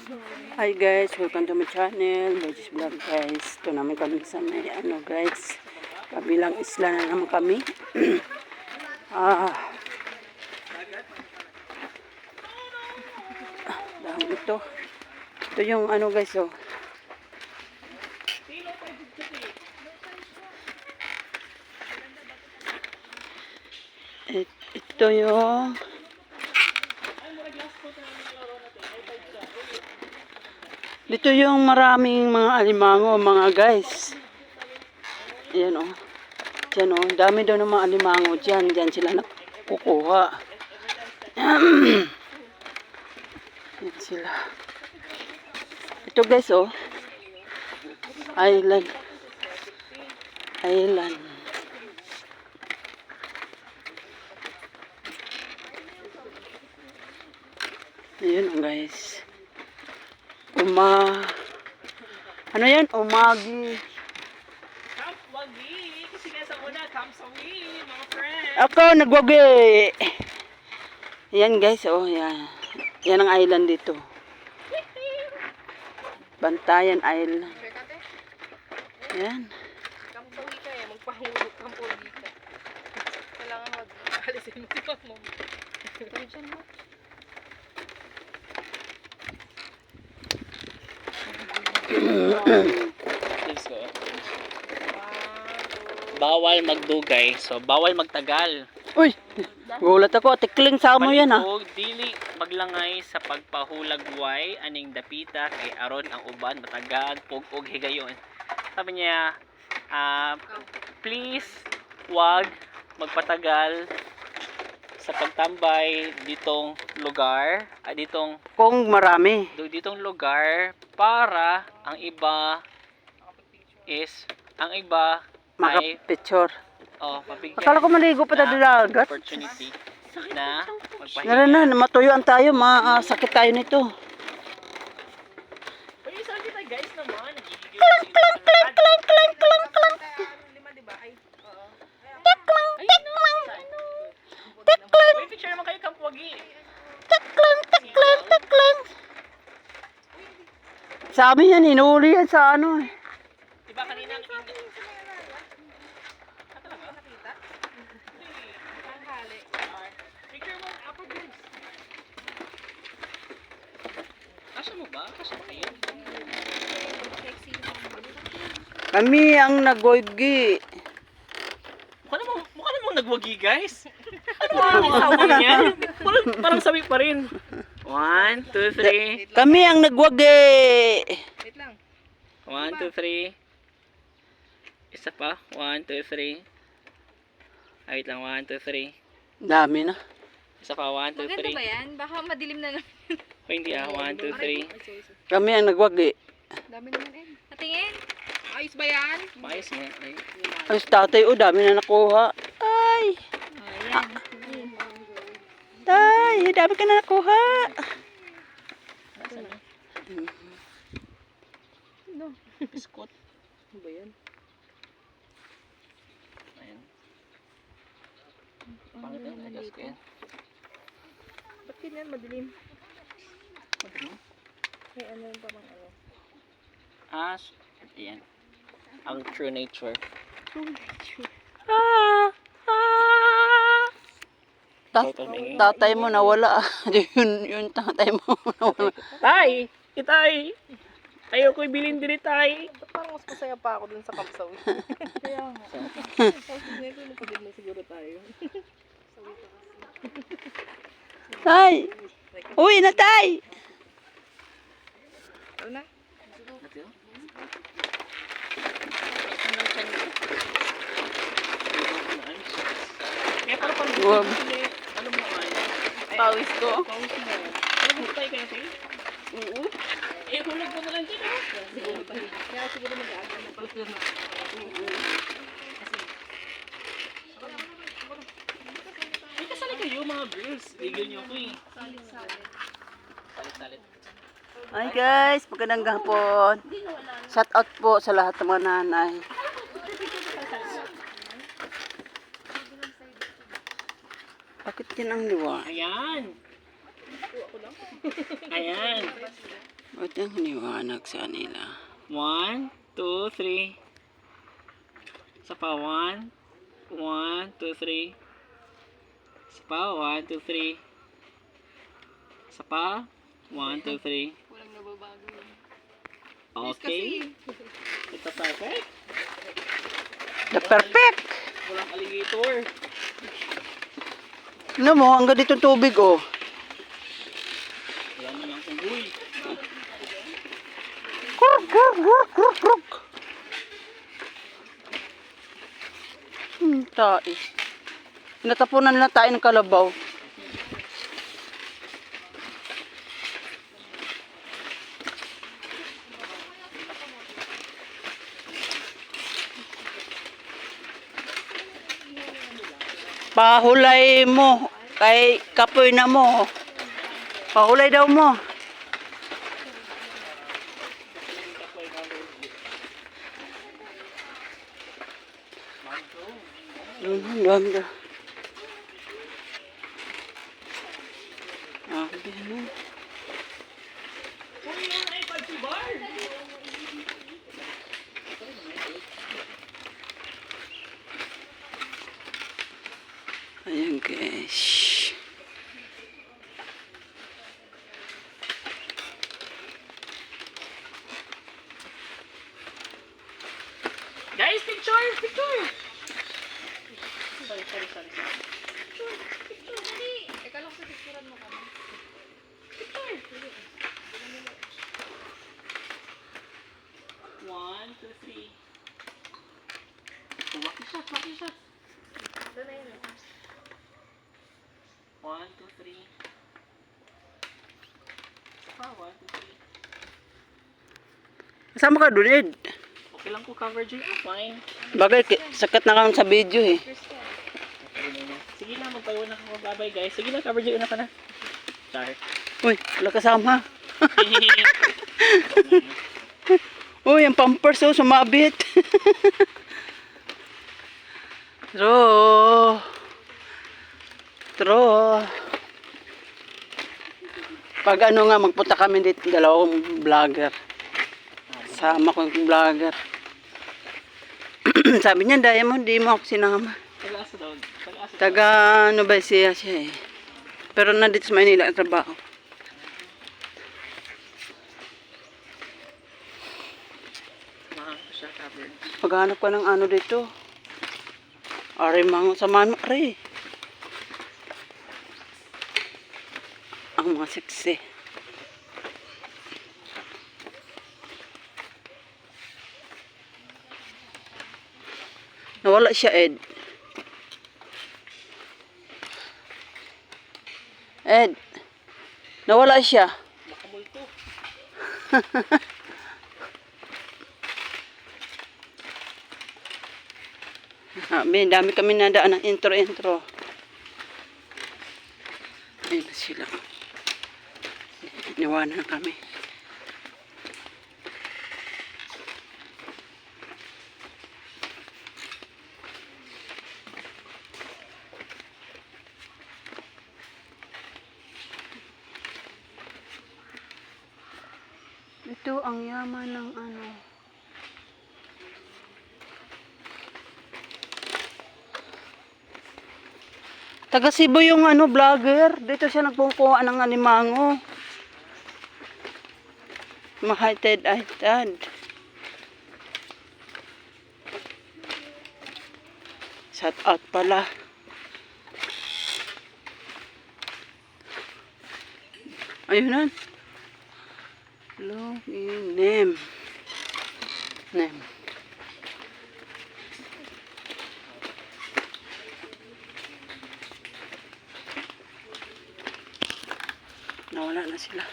Hi guys, welcome to my channel, Budget's Vlog guys. Ito naman kami sa may guys, kabilang isla na naman kami. Dahil ito yung guys oh. Ito yung dito yung maraming mga alimango mga guys. Ayan o. Diyan o. Dami daw ng mga alimango dyan. Diyan sila nakukuha. Yan sila. Ito guys o. Island. Island. Ayan o guys. Ano yan? Umagi. Camp Wagi. Kasi nga sa una, Camp Sawi, mga friends. Ako, nagwagi. Yan guys, oh, yan. Yan ang island dito. Bantayan Island. Yan. Camp Sawi ka eh, magpahulog Camp Wagi ka. Kailangan mag-alisin mo si mama. Diyan mo. Let's go. Bawal magdugay, so bawal magtagal. Uy, gulat ako. Tikling sa mo yan ha. Palihog, dili maglangay sa pagpahulagway aning dapita kay aron ang uban matagal pug-og higayon. Sabi niya, please wag magpatagal sa pagtambay ditong lugar, ditong Marami. lugar para ang iba ay Maka-picture. mabigyan Akala ko maligo pa tayo dagat. opportunity na Nara magpahinga. na, matuyuan tayo. Sakit tayo nito. Uy, saan kita guys naman? Uy, picture naman kayo Camp Wagi. Sabi niya, hinuli yan sa ano eh. Diba kanina picture mo upper goods. Kasya mo ba? Kasya ba kayo? Kami ang nagwagi. Mukha namang nagwagi guys. Ano ba ang sabi niya? Parang sabi pa rin. 1, 2, 3. Kami ang nagwagi. Wait lang. 1, 2, 3. Isa pa. 1, 2, 3. Wait lang. 1, 2, 3. Dami na. Isa pa. 1, 2, Maganda 3. ba yan? Baka madilim na naman. O hindi 1, 2, 3. Kami ang nagwagi. Dami naman eh. Natingin. Ayos ba yan? Maayos nga. Ay. Ay, tatay, dami na nakuha. Ay, Ayan. tay, dami ka na nakuha. Biskot. Ano ba yan? Ayan. Pangit yan. Adjust ko yan. Ba't ganyan madilim? May ano yung parang ano. Ayan. Ang true nature. Tatay mo nawala. Yun tatay mo nawala. Tay! Itay! Ayoko ibilin din tay. Ba't parang mas masaya pa ako dun sa Camp Sawi? Kaya nga. Sabi ko, napagod na siguro tayo. Tay! Uy na tay! Ano na? Kaya parang pang Wag. ano mo ay? Pawis ko. Pawis mo. Alam mo tayo kaya tayo? Oo. Eh, hulog mo na lang dito. Kaya siguro mag-aagal na pag Ay, kasali kayo mga girls. Ligil niyo ako eh. Salit-salit. Hi guys, magandang hapon. Shout out po sa lahat ng mga nanay. Bakit yan ang liwa? Ayan. Ayan. Ba't ang hiniwanag sa nila? 1, 2, 3. Isa pa, 1, 1, 2, 3. Isa pa, 1, 2, 3. Isa pa, 1, 2, 3. Walang nababago yun. Okay. Ito perfect. The perfect! Walang alligator. Ano mo, hanggang dito tubig, oh. Wala naman kung uy. Kurk, kurk, kurk, kurk, kurk. Tae. Natapunan na tayo ng kalabaw. Pahulay mo. Kay kapoy na mo. Pahulay daw mo. Dami daw. Ano? Ayan guys. Guys, picture! Picture! Sorry. Teka lang sa picturean mo kami. One, two, three. Lucky shot. Doon na yun. 1, 2, 3. Ah, 1, 2, 3. Kasama ka doon, Ed. Okay lang po cover J. Fine. Bagay, sakat na kami sa video eh. Sige na, magpauna ka ko. Bye-bye guys. Sige na, cover J. Una ka na. Char. Uy, wala kasama. Uy, ang pampers oh, sumabit. Tro. Pag ano nga, magpunta kami dito, dalawang vlogger. Sama ko yung vlogger. Sabi niya, Diamond, di mo ako sinama. Pag-asa daw. Taga Nueva Ecija siya eh. Pero nandito sa Manila ang trabaho. Mahal ko siya cover. Maghanap ka ng ano dito. Are mga samahan mo, are. Ang mga sexy. Nawala siya, Ed. Ed. Nawala siya. Makamulto. Dami kami nadaan ng intro. Ayun na sila. Niwanan na kami. Ito ang yaman ng ano. Taga Cebu yung ano, vlogger. Dito siya nagpukuha ng alimango. Mahaited. Shout out pala. Ayun na. Login name. Nawala na sila.